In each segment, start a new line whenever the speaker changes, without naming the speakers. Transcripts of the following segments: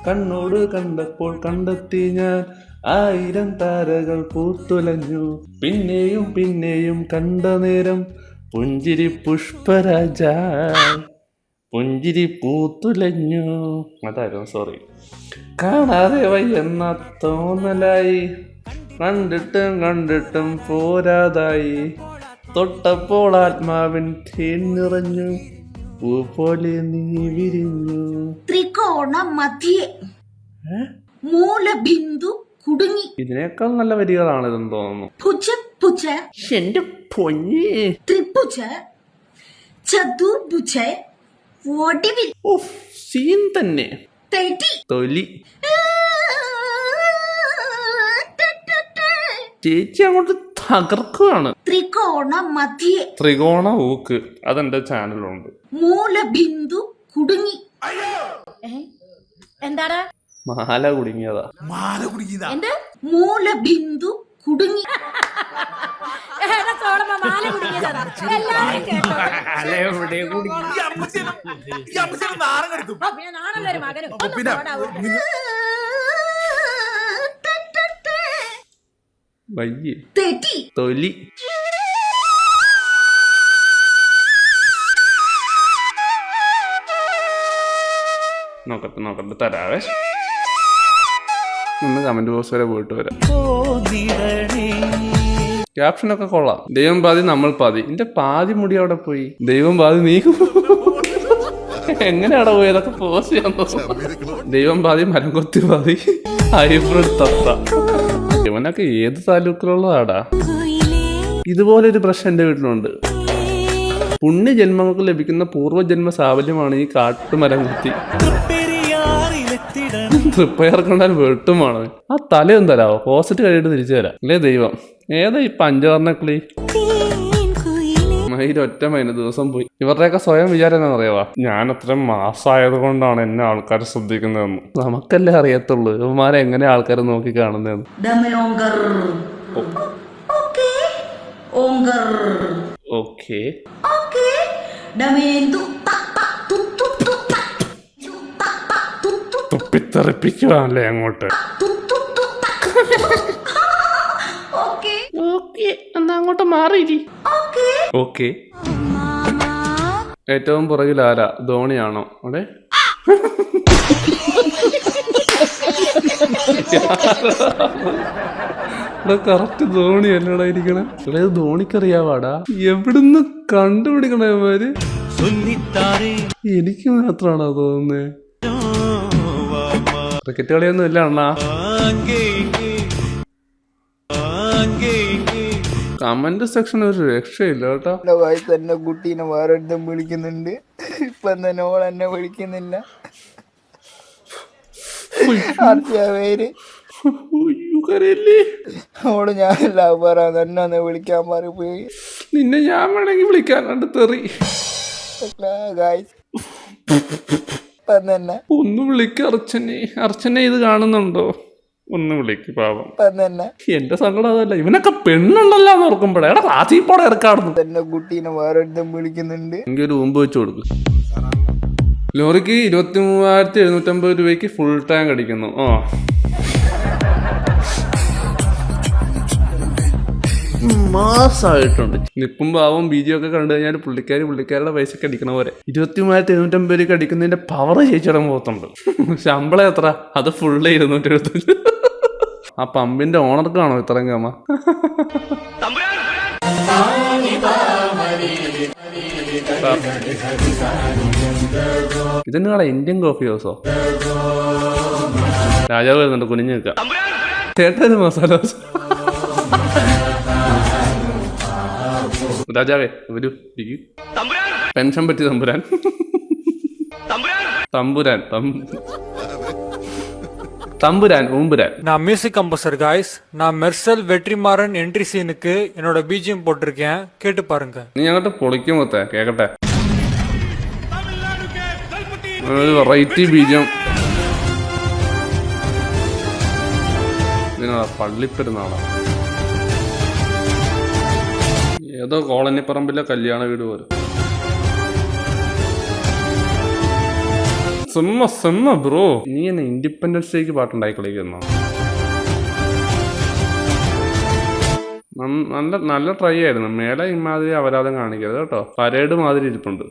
കണ്ണോട് കണ്ടപ്പോൾ കണ്ടെത്തി ഞാൻ 1000 താരകൾ പൂത്തുലഞ്ഞു. പിന്നെയും പിന്നെയും കണ്ട നേരം പുഞ്ചിരി പുഷ്പരാജ പുഞ്ചിരി പൂത്തുലഞ്ഞു. അതായിരുന്നു, സോറി. കാണാതെ വയ്യെന്ന തോന്നലായി, കണ്ടിട്ടും കണ്ടിട്ടും പോരാതായി, തൊട്ടപ്പോൾ ആത്മാവിൻ തേൻ നിറഞ്ഞു, പൂ പോലെ നീ വിരിഞ്ഞു.
ത്രികോണ മധ്യേ മൂലബിന്ദു കുടുങ്ങി.
ഇതിനേക്കാൾ നല്ല വരികളാണിതെന്ന് തോന്നുന്നു.
ഭുജ ഭുജ
എന്റെ പൊന്നേ.
ത്രിഭുജ ചതുർഭുജ ഒടുവിൽ
സീൻ തന്നെ.
തെറ്റി
തൊലി. ചേച്ചി അങ്ങോട്ട് തകർക്കുകയാണ്.
ത്രികോണ മധ്യേ
ത്രികോണ ഊക്ക്, അതെന്റെ ചാനലുണ്ട്.
മൂലബിന്ദു കുടുങ്ങി.
എന്താണ്?
മാല കുടുങ്ങിയതാ.
എന്ത്?
മൂലബിന്ദു കുടുങ്ങി.
വയ്യേ.
തെറ്റി
തൊലി. നോക്കട്ടെ തരാവേ. ഒന്ന് കമന്റ് ബോക്സ് വരെ പോയിട്ട് വരാം. ക്യാപ്ഷനൊക്കെ കൊള്ളാം. ദൈവം പാതി നമ്മൾ പാതി. എന്റെ പാതി മുടി അവിടെ പോയി. ദൈവം പാതി നീ എങ്ങനെയാടാ പോയി? അതൊക്കെ പോസ്റ്റ് ചെയ്യാൻ. ദൈവം പാതി മരം കൊത്തി പാതി ഹൈബ്രിഡ് തത്ത. ഇവനൊക്കെ ഏത് താലൂക്കിലുള്ളതാടാ? ഇതുപോലൊരു പ്രശ്നം എന്റെ വീട്ടിലുണ്ട്. പുണ്യജന്മങ്ങൾക്ക് ലഭിക്കുന്ന പൂർവ്വജന്മ സാഫല്യമാണ് ഈ കാട്ടുമരം കുത്തി. തൃപ്പയർ കൊണ്ടാൽ വെട്ടുമാണ്. ആ തലയും തരാവോ? പോസിറ്റ് കഴിയിട്ട് തിരിച്ചു തരാം. അല്ലേ ദൈവം? ഏതാ ഈ പഞ്ചവർണ്ണക്കിളി? ഒറ്റ മൈന ദിവസം പോയി. ഇവരുടെയൊക്കെ സ്വയം വിചാരം എന്താണെന്നറിയാവാ? ഞാൻ അത്രയും മാസമായത് കൊണ്ടാണ് എന്നെ ആൾക്കാർ ശ്രദ്ധിക്കുന്നതെന്ന്. നമുക്കല്ലേ അറിയത്തുള്ളൂ ഇവന്മാരെ എങ്ങനെ ആൾക്കാരെ നോക്കി കാണുന്നതെന്ന്. ഓക്കെ തുപ്പിത്തെറിപ്പിക്കുവാണല്ലേ അങ്ങോട്ട്. എന്നാ അങ്ങോട്ട് മാറിയിരി. ഓക്കെ. ഏറ്റവും പുറകിൽ ആരാ? ധോണിയാണോ? അതെ. കറക്റ്റ് ധോണി അല്ലടാ ഇരിക്കണേ. ഇത് ധോണിക്കറിയാവാടാ. എവിടുന്ന് കണ്ടുപിടിക്കണവര്? എനിക്ക് മാത്രമാണോ തോന്നുന്നേ? ക്രിക്കറ്റ് കളിയൊന്നും ഇല്ല അണ്ണാ. കമന്റ് സെക്ഷൻ ഒരു രക്ഷയില്ല കേട്ടോ.
എന്നെ കുട്ടീനെ വേറെ വിളിക്കുന്നുണ്ട്. ഇപ്പൊ തന്നെ ഓൾ എന്നെ വിളിക്കുന്നില്ല. പേര് ഓള് ഞാനല്ല പറയാ എന്നെ വിളിക്കാൻ പോയി.
നിന്നെ ഞാൻ വേണമെങ്കിൽ വിളിക്കാൻ കണ്ട് തെറി. ഒന്ന് വിളിക്ക അർച്ചനെ. അർച്ചനെ ഇത് കാണുന്നുണ്ടോ? ഒന്ന് വിളിക്ക് പാവം. എന്റെ സങ്കടം അതല്ല, ഇവനൊക്കെ പെണ്ണുണ്ടല്ലോ എന്ന് ഓർക്കുമ്പോഴേ ക്ലാസ്സിൽ ഇറക്കാടുന്നു.
എന്നെ കുട്ടീനെ വേറെ വിളിക്കുന്നുണ്ട്.
എനിക്ക് ഒരു മുമ്പ് വെച്ച് കൊടുക്കും. ലോറിക്ക് 23,750 രൂപയ്ക്ക് ഫുൾ ടാങ്ക് അടിക്കുന്നു. മാസമായിട്ടുണ്ട്. നിപ്പും പാവം ബീജിയൊക്കെ കണ്ടു കഴിഞ്ഞാൽ പുള്ളിക്കാരുടെ പൈസക്ക് അടിക്കണ പോലെ 23,750 രൂപയ്ക്ക് അടിക്കുന്നതിന്റെ പവർ ചേച്ചിയുടെ മുഖത്തുണ്ട്. ശമ്പളം എത്ര? അത് ഫുള്ള് 275. ആ പമ്പിന്റെ ഓണർക്കാണോ ഇത്രയും കമ? ഇതെന്നാടാ ഇന്ത്യൻ കോഫി ഹൗസോ? രാജാവ് വരുന്നുണ്ട്, കുനിഞ്ഞു നിൽക്കാം. തേട്ടൊരു മസാല ദോശ. രാജാവേ ഒരു പെൻഷൻ പറ്റി തമ്പുരാൻ. ஊம்புரான்.
நான் மியூசிக் கம்போசர் காய்ஸ். நான் மெர்சல் வெற்றிமாறன் என்ட்ரி சீனுக்கு என்னோட பிஜிஎம் போட்டிருக்கேன், கேட்டு பாருங்க.
നീ അങ്ങോട്ട് പൊളിക്കും മൊത്തേ കേക്കട്ടെ. വെറൈറ്റി ബീജം. ഇതിനാ പള്ളിപ്പെരുന്നാളാ. ഏതോ കോളനിപ്പറമ്പിലെ കല്യാണ വീട് പോലെ. സെമ്മ ബ്രോ. നീ എന്നെ ഇൻഡിപെൻഡൻസ് ഡേക്ക് പാട്ടുണ്ടായി കളിക്കുന്നോ? നല്ല ട്രൈ ആയിരുന്നു. മേലെ ഇമാതിരി അപരാധം കാണിക്കരുത് കേട്ടോ. പരേഡ് മാതിരി ഇരിപ്പുണ്ട്.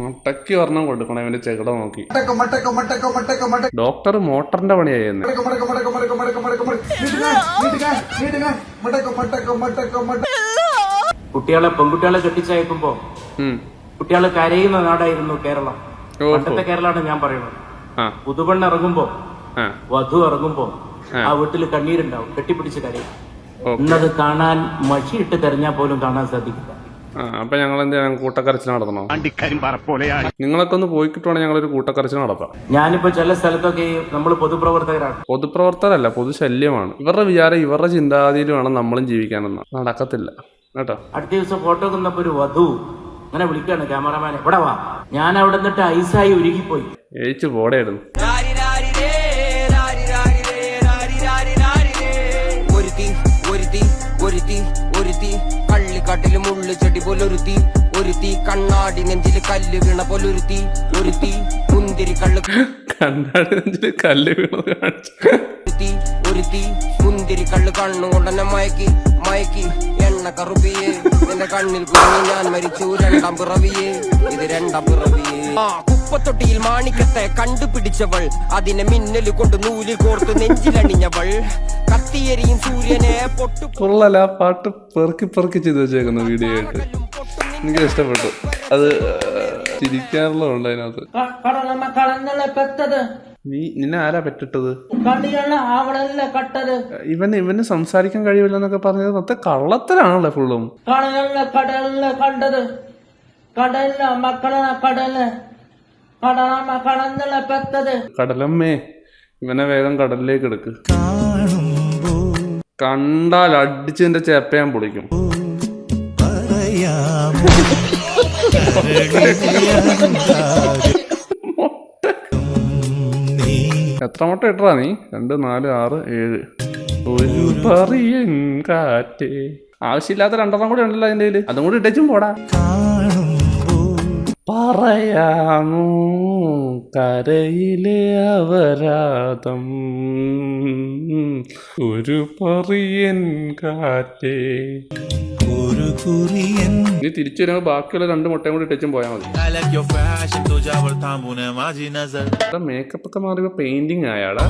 മട്ടക്ക് ഒരെണ്ണം കൊടുക്കണം ഇവന്റെ ചെകിട നോക്കി. ഡോക്ടർ മോട്ടറിന്റെ പണിയായിരുന്നു.
പെൺകുട്ടികളെ കെട്ടിച്ചയക്കുമ്പോ കുട്ടികള് കരയുന്ന നാടായിരുന്നു കേരളം. പണ്ടത്തെ കേരളമാണ് ഞാൻ പറയുന്നത്. പുതുപെണ്ണ് ഇറങ്ങുമ്പോ വധു ഇറങ്ങുമ്പോ ആ വീട്ടിൽ കണ്ണീരുണ്ടാവും, കെട്ടിപ്പിടിച്ച് കരയും. ഇന്നത് കാണാൻ മഷിയിട്ട് തെരഞ്ഞാൽ പോലും കാണാൻ സാധിക്കില്ല.
അപ്പൊ ഞങ്ങൾ എന്ത് കൂട്ടക്കരച്ചിൽ നടത്തണോ? നിങ്ങളൊക്കെ ഒന്ന് പോയി കിട്ടുവാണെങ്കിൽ ഞങ്ങളൊരു കൂട്ടക്കരച്ചിൽ നടത്താം.
ഞാനിപ്പോ ചില സ്ഥലത്തൊക്കെ നമ്മൾ പൊതുപ്രവർത്തകരാണ്.
പൊതുപ്രവർത്തകരല്ല, പൊതുശല്യമാണ്. ഇവരുടെ വിചാരം ഇവരുടെ ചിന്താഗതിയിൽ വേണം നമ്മളും ജീവിക്കാനെന്ന്. നടക്കത്തില്ല കേട്ടോ.
അടുത്ത ദിവസം ഫോട്ടോ നിന്നപ്പോ ഒരു വധു അങ്ങനെ വിളിക്കാണ് ക്യാമറമാനെ, ഇവിടെ വാ. ഞാൻ അവിടെ നിന്നിട്ട് ഐസായി ഉരുകിപ്പോയി.
ഏച്ചു പോടെയായിരുന്നു.
കള്ളിക്കാട്ടില് മുള്ളു ചെടി പോലൊരുത്തി, ഒരുത്തി കണ്ണാടി നെഞ്ചില് കല്ല് വീണ പോലൊരുത്തി, ഒരുത്തി മുന്തിരി
കണ്ണാടി നെഞ്ചില് കല്ല് വീണത് കാണിച്ചു.
ഒരുത്തി മുന്തിരി കള്ള് കണ്ണുകൊണ്ടെന്നെ മയക്കി മയക്കി എണ്ണ കറുപ്പിയേ, എന്റെ കണ്ണിൽ കുഞ്ഞു ഞാൻ മരിച്ചു രണ്ടാം പിറവിയേ, ഇത് രണ്ടാം പിറവിയേ. കുപ്പത്തൊട്ടിയിൽ മാണിക്കത്തെ കണ്ടുപിടിച്ചവൾ, അതിനെ മിന്നല് കൊണ്ട് നൂലിൽ കോർത്ത് നെഞ്ചിലണിഞ്ഞവൾ, കത്തിയെരിയും സൂര്യനെ
പൊട്ടുള്ള പാട്ട് പെറുക്കി ചെയ്ത് വെച്ചേക്കുന്ന വീഡിയോ ആയിട്ട് എനിക്ക് ഇഷ്ടപ്പെട്ടു. അത് ചിരിക്കാറുള്ളതുണ്ട് അതിനകത്ത്. നിന്നെ ആരാ പെറ്റിട്ടത്? ഇവന് സംസാരിക്കാൻ കഴിയില്ലെന്നൊക്കെ പറഞ്ഞത് മൊത്ത കള്ളത്തരാണല്ലേ ഫുള്ളും. കടലമ്മേ, ഇവനെ വേഗം കടലിലേക്ക് എടുക്ക്. കണ്ടാൽ അടിച്ച് എന്റെ ചേപ്പയാൻ പൊളിക്കും. എത്ര മുട്ട ഇട്ടാ നീ? 2, 4, 6, 7. ഒരു പറയൻ കാറ്റ്. ആവശ്യമില്ലാത്ത 2 കൂടെ ഉണ്ടല്ലോ അതിന്റെ കയ്യില്. അതും കൂടി ഇട്ടും പോടാ. പറയാമോ കരയിലെ അപരാധം, ഒരു പറയൻ കാറ്റേ. നീ തിരിച്ചു വരുമ്പോ ബാക്കിയുള്ള 2 മുട്ടയും കൂടി ഇട്ടും പോയാൽ മതി. മേക്കപ്പ് ഒക്കെ മാറിയപ്പോ പെയിന്റിങ് ആയാളാ.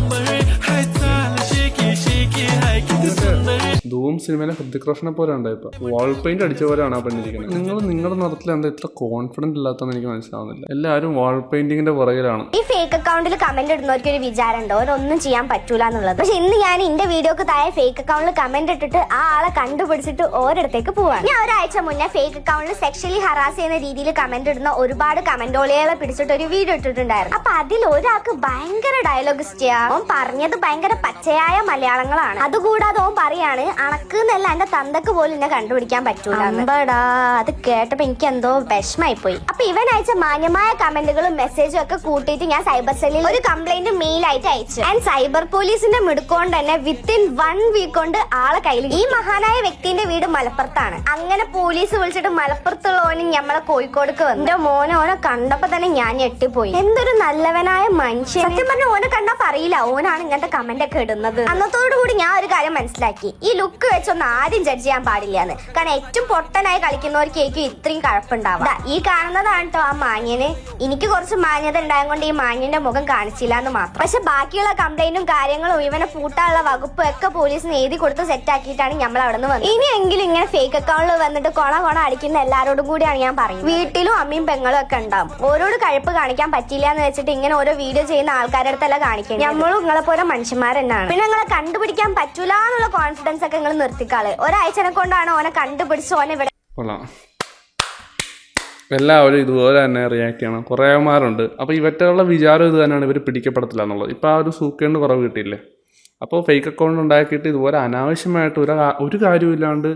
ധൂം സിനിമയിലെ ഹൃതികൃഷ്ണനെ പോലെ ഉണ്ടായിപ്പോ വാൾ പെയിന്റ് അടിച്ച പോലെയാണ് ആ പെണ്ണിരിക്കുന്നത്. നിങ്ങളുടെ നിറത്തിൽ എന്താ ഇത്ര കോൺഫിഡന്റ് ഇല്ലാത്തെന്ന് എനിക്ക് മനസ്സിലാവുന്നില്ല. എല്ലാവരും വാൾ പെയിന്റിങ്ങിന്റെ പുറകിലാണ്.
ഈ ഫേക്ക് അക്കൗണ്ടിൽ കമന്റ് ഇടുന്നവർക്ക് ഒരു വിചാരമുണ്ടോ അവരൊന്നും ചെയ്യാൻ പറ്റൂല എന്നുള്ളത്. പക്ഷെ ഇന്ന് ഞാൻ എന്റെ വീഡിയോക്ക് താഴെ ഫേക്ക് അക്കൗണ്ടിൽ കമന്റ് ഇട്ടിട്ട് ആ ആളെ കണ്ടുപിടിച്ചിട്ട് ഓരോടത്തേക്ക് പോവാണ്. ഞാൻ ഒരാഴ്ച മുന്നേ ഫേക്ക് അക്കൗണ്ടിൽ സെക്ഷലി ഹറാസ് ചെയ്യുന്ന രീതിയിൽ കമന്റ് ഇടുന്ന ഒരുപാട് കമന്റോളികളെ പിടിച്ചിട്ട് ഒരു വീഡിയോ ഇട്ടിട്ടുണ്ടായിരുന്നു. അപ്പൊ അതിൽ ഒരാൾക്ക് ഭയങ്കര ഡയലോഗിസ്റ്റിയാ. ഓൻ പറഞ്ഞത് ഭയങ്കര പച്ചയായ മലയാളങ്ങളാണ്. അതുകൂടാതെ ഓൻ പറയാണ് അണക്ക് എന്നല്ല എന്റെ തന്തക്ക് പോലും എന്നെ കണ്ടുപിടിക്കാൻ പറ്റൂല. അത് കേട്ടപ്പോ എനിക്ക് എന്തോ വിഷമായി പോയി. അപ്പൊ ഇവൻ അയച്ച മാന്യമായ കമന്റുകളും മെസ്സേജും ഒക്കെ കൂട്ടിയിട്ട് ഞാൻ സൈബർ സെല്ലിൽ ഒരു കംപ്ലൈന്റ് മെയിൽ ആയിട്ട് അയച്ചു. ആൻഡ് സൈബർ പോലീസിന്റെ മിടുക്കൊണ്ട് തന്നെ വിത്തിൻ 1 വീക്ക് കൊണ്ട് ആളെ കയ്യിൽ. ഈ മഹാനായ വ്യക്തിന്റെ വീട് മലപ്പുറത്താണ്. അങ്ങനെ പോലീസ് വിളിച്ചിട്ട് മലപ്പുറത്തുള്ളവനും ഞമ്മളെ കോഴിക്കോടേക്ക് വന്നു. എന്റെ ഓനെ കണ്ടപ്പോ തന്നെ ഞാൻ ഞെട്ടിപ്പോയി. എന്തൊരു നല്ലവനായ മനുഷ്യൻ. സത്യം പറഞ്ഞ ഓനെ കണ്ടാ പറയില്ല ഓനാണ് ഇങ്ങനത്തെ കമന്റ് ഒക്കെ ഇടുന്നത്. അന്നത്തോടുകൂടി ഞാൻ ഒരു കാര്യം മനസ്സിലാക്കി, ഈ ലുക്ക് വെച്ചൊന്നും ആദ്യം ജഡ്ജ് ചെയ്യാൻ പാടില്ലാന്ന്. കാരണം ഏറ്റവും പൊട്ടനായി കളിക്കുന്നവർക്കേക്കും ഇത്രയും കഴപ്പുണ്ടാവുക. ഈ കാണുന്നതാണ് കേട്ടോ ആ മാന്യന്. എനിക്ക് കുറച്ച് മാന്യത ഉണ്ടായതുകൊണ്ട് ഈ മാന്യന്റെ മുഖം കാണിച്ചില്ല എന്ന് മാത്രം. പക്ഷെ ബാക്കിയുള്ള കംപ്ലൈന്റും കാര്യങ്ങളും ഇവനെ പൂട്ടാനുള്ള വകുപ്പും ഒക്കെ പോലീസിന് എഴുതി കൊടുത്ത് സെറ്റ് ആക്കിയിട്ടാണ് നമ്മൾ അവിടെ നിന്ന് വന്നത്. ഇനിയെങ്കിലും ഇങ്ങനെ ഫേക്ക് അക്കൗണ്ടിൽ വന്നിട്ട് കൊണ അടിക്കുന്ന എല്ലാവരോടും കൂടിയാണ് ഞാൻ പറയുന്നത്. വീട്ടിലും അമ്മയും പെങ്ങളും ഒക്കെ ഉണ്ടാവും. ഓരോട് കഴപ്പ് കാണിക്കാൻ പറ്റില്ല എന്ന് വെച്ചിട്ട് ഇങ്ങനെ ഓരോ വീഡിയോ ചെയ്യുന്ന ആൾക്കാരുടെ അടുത്തല്ല കാണിക്കുന്നത്. നമ്മളും നിങ്ങളെ പോലെ മനുഷ്യന്മാർ തന്നെയാണ്. പിന്നെ നിങ്ങളെ കണ്ടുപിടിക്കാൻ പറ്റൂല എന്നുള്ള കോൺഫിഡൻസ് ഒക്കെ നിങ്ങൾ നിർത്തിക്കാളെ. ഒരാഴ്ചനെ കൊണ്ടാണ് ഓനെ കണ്ടുപിടിച്ച് ഓനെ ഇവിടെ.
എല്ലാവരും ഇതുപോലെ തന്നെ റിയാക്ട് ചെയ്യണം. കുറേമാരുണ്ട്. അപ്പോൾ ഇവറ്റുള്ള വിചാരം ഇത് തന്നെയാണ്, ഇവർ പിടിക്കപ്പെടത്തില്ല എന്നുള്ളത്. ഇപ്പോൾ ആ ഒരു സൂക്കേണ്ട് കുറവ് കിട്ടിയില്ലേ. അപ്പോൾ ഫേക്ക് അക്കൗണ്ട് ഉണ്ടാക്കിയിട്ട് ഇതുപോലെ അനാവശ്യമായിട്ട് ഒരു കാര്യമില്ലാണ്ട്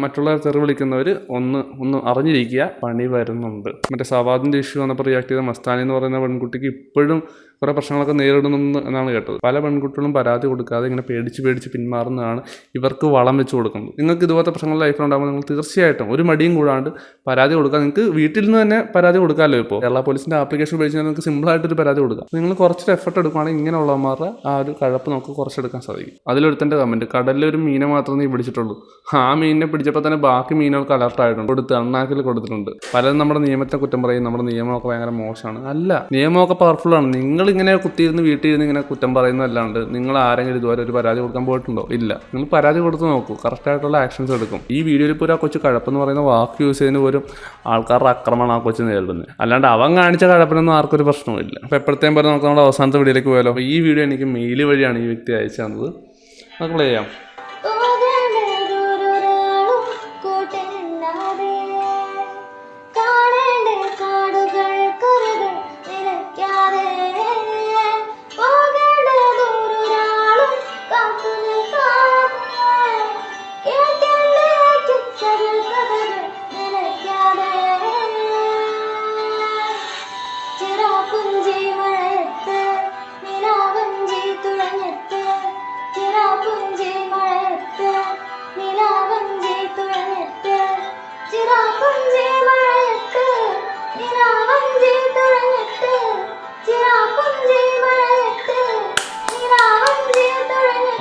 മറ്റുള്ളവർ തെറി വിളിക്കുന്നവർ ഒന്ന് അറിഞ്ഞിരിക്കുക, പണി വരുന്നുണ്ട്. മറ്റേ സവാദിൻ്റെ ഇഷ്യൂ വന്നപ്പോൾ റിയാക്ട് ചെയ്ത മസ്താനി എന്ന് പറയുന്ന പെൺകുട്ടിക്ക് ഇപ്പോഴും കുറേ പ്രശ്നങ്ങളൊക്കെ നേരിടുന്നു എന്നാണ് കേട്ടത്. പല പെൺകുട്ടികളും പരാതി കൊടുക്കാതെ ഇങ്ങനെ പേടിച്ച് പിന്മാറുന്നതാണ് ഇവർക്ക് വളം വെച്ച് കൊടുക്കുന്നത്. നിങ്ങൾക്ക് ഇതുപോലത്തെ പ്രശ്നങ്ങൾ ലൈഫിലുണ്ടാകുമ്പോൾ നിങ്ങൾ തീർച്ചയായിട്ടും ഒരു മടിയും കൂടാണ്ട് പരാതി കൊടുക്കുക. നിങ്ങൾക്ക് വീട്ടിൽ നിന്ന് തന്നെ പരാതി കൊടുക്കാമല്ലോ. ഇപ്പോൾ കേരള പോലീസിൻ്റെ ആപ്ലിക്കേഷൻ ഉപയോഗിച്ച് നിങ്ങൾക്ക് സിമ്പിളായിട്ടൊരു പരാതി കൊടുക്കാം. നിങ്ങൾ കുറച്ചൊരു എഫർട്ട് എടുക്കുകയാണെങ്കിൽ ഇങ്ങനെയുള്ളവന്മാരുടെ ആ ഒരു കഴപ്പ് നമുക്ക് കുറച്ചെടുക്കാൻ സാധിക്കും. അതിലൊരുത്തൻ്റെ കമൻറ്റ്, കടലിൽ ഒരു മീനെ മാത്രമേ നീ പിടിച്ചിട്ടുള്ളൂ. ആ മീനിനെ പിടിച്ചപ്പോൾ തന്നെ ബാക്കി മീനുകൾക്ക് അലർട്ടായിട്ടുണ്ട്, കൊടുത്ത് അണ്ണാക്കിൽ കൊടുത്തിട്ടുണ്ട്. പലരും നമ്മുടെ നിയമത്തെ കുറ്റം പറയും, നമ്മുടെ നിയമമൊക്കെ ഭയങ്കര മോശമാണ്. അല്ല, നിയമമൊക്കെ പവർഫുള്ളാണ്. നിങ്ങളിങ്ങനെ കുത്തിയിരുന്ന് വീട്ടിലിരുന്ന് ഇങ്ങനെ കുറ്റം പറയുന്നതല്ലാണ്ട് നിങ്ങൾ ആരെങ്കിലും ഇതുവരെ ഒരു പരാതി കൊടുക്കാൻ പോയിട്ടുണ്ടോ? ഇല്ല. നിങ്ങൾ പരാതി കൊടുത്ത് നോക്കൂ, കറക്റ്റായിട്ടുള്ള ആക്ഷൻസ് എടുക്കും. ഈ വീഡിയോയിൽ ഇപ്പോൾ ആ കൊച്ചു കഴപ്പെന്ന് പറയുന്ന വാക്ക് യൂസ് ചെയ്യുന്നതിന് പോലും ആൾക്കാരുടെ ആക്രമണം ആ കൊച്ചു നേരിടുന്നത്. അല്ലാണ്ട് അവൻ കാണിച്ച കഴപ്പിനൊന്നും ആർക്കൊരു പ്രശ്നമില്ല. അപ്പോൾ എപ്പോഴത്തേം പോലെ നമുക്ക് നമ്മുടെ അവസാനത്തെ വീഡിയോയിലേക്ക് പോയാലോ. അപ്പോൾ ഈ വീഡിയോ എനിക്ക് മെയിൽ വഴിയാണ് ഈ വ്യക്തി അയച്ചു തന്നത്. നമുക്ക് ചെയ്യാം.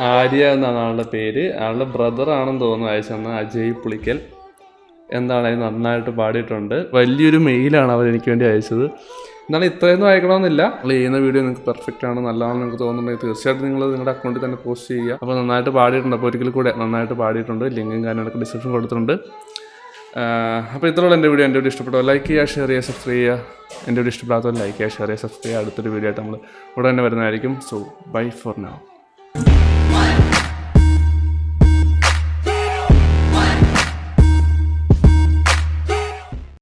ആര്യ എന്നാണ് ആളുടെ പേര്. ആളുടെ ബ്രദർ ആണെന്ന് തോന്നുന്നു അയച്ചെന്ന്, അജയ് പുളിക്കൽ. എന്താണ് അത് നന്നായിട്ട് പാടിയിട്ടുണ്ട്. വലിയൊരു മെയിലാണ് അവർ എനിക്ക് വേണ്ടി അയച്ചത്. എന്നാൽ ഇത്രയൊന്നും അയക്കണമെന്നില്ല. നിങ്ങൾ ചെയ്യുന്ന വീഡിയോ നിങ്ങൾക്ക് പെർഫെക്റ്റ് ആണ്, നല്ലതാണെന്ന് നിങ്ങൾക്ക് തോന്നുന്നുണ്ടെങ്കിൽ തീർച്ചയായിട്ടും നിങ്ങൾ നിങ്ങളുടെ അക്കൗണ്ടിൽ തന്നെ പോസ്റ്റ് ചെയ്യുക. അപ്പോൾ നന്നായിട്ട് പാടിയിട്ടുണ്ട്. അപ്പോൾ ഒരിക്കൽ കൂടെ നന്നായിട്ട് പാടിയിട്ടുണ്ട്. ലിങ്കും കാര്യങ്ങളൊക്കെ ഡിസ്ക്രിപ്ഷൻ കൊടുത്തിട്ടുണ്ട്. അപ്പോൾ ഇത്രയുള്ള എൻ്റെ വീഡിയോ. എൻ്റെ വീഡിയോ ഇഷ്ടപ്പെട്ടോ ലൈക്ക് ചെയ്യുക, ഷെയർ ചെയ്യുക, സബ്സ്ക്രൈബ് ചെയ്യുക. എൻ്റെ വീഡിയോ ഇഷ്ടപ്പെടാത്തവർ ലൈക്ക് ചെയ്യുക, ഷെയർ ചെയ്യുക, സബ്സ്ക്രൈബ് ചെയ്യുക. അടുത്തൊരു വീഡിയോ ആയിട്ട് നമ്മൾ ഉടനെ വരുന്നതായിരിക്കും. So bye for now.